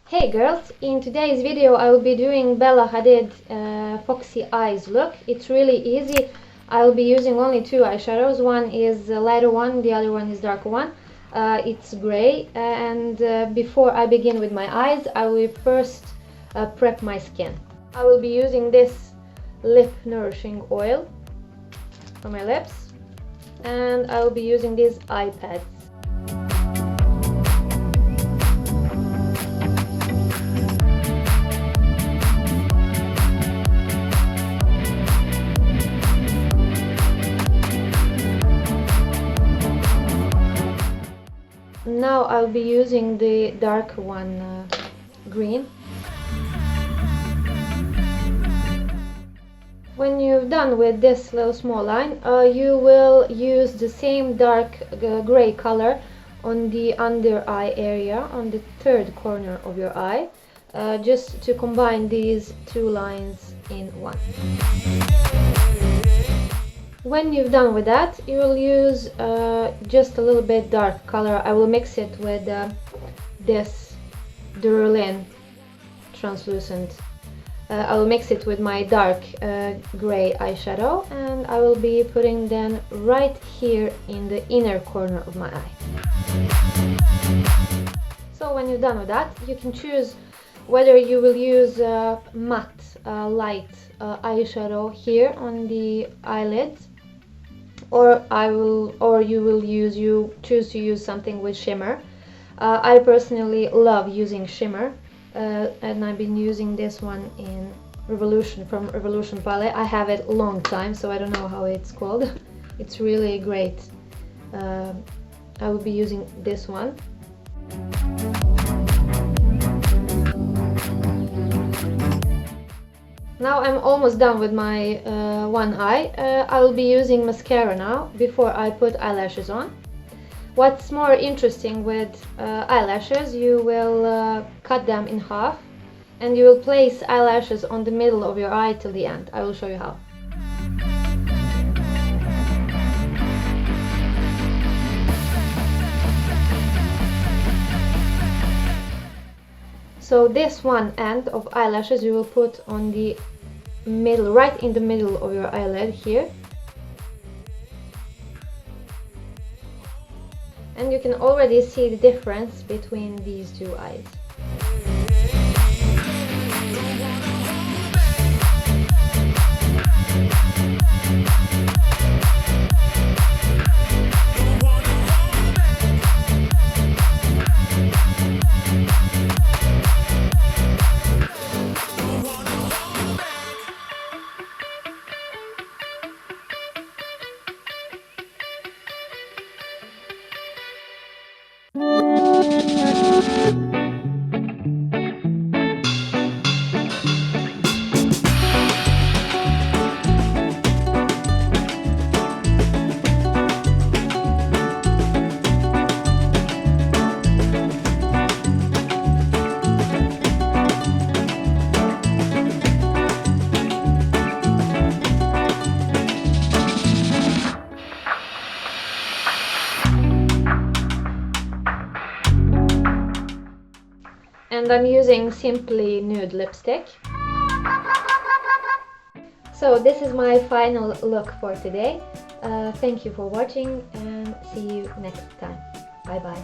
Hey girls, in today's video I will be doing Bella Hadid Foxy Eyes look. It's really easy. I will be using only two eyeshadows. One is a lighter one, the other one is darker one. It's gray, and before I begin with my eyes, I will first prep my skin. I will be using this lip nourishing oil for my lips, and I will be using these eye pads. Now I'll be using the darker one, green. When you've done with this little small line, you will use the same dark gray color on the under eye area, on the third corner of your eye, just to combine these two lines in one. When you've done with that, you will use just a little bit dark color. I will mix it with this Durolin translucent. I will mix it with my dark gray eyeshadow, and I will be putting them right here in the inner corner of my eye. So when you're done with that, you can choose whether you will use matte light eyeshadow here on the eyelids, or you choose to use something with shimmer. I personally love using shimmer, and I've been using this one in Revolution, from Revolution palette. I have it a long time, so I don't know how it's called. It's really great. I will be using this one. Now I'm almost done with my one eye. I will be using mascara now before I put eyelashes on. What's more interesting with eyelashes, you will cut them in half and you will place eyelashes on the middle of your eye till the end. I will show you how. So this one end of eyelashes you will put on the middle, right in the middle of your eyelid here. And you can already see the difference between these two eyes. And I'm using Simply Nude lipstick. So this is my final look for today. Thank you for watching, and see you next time. Bye bye.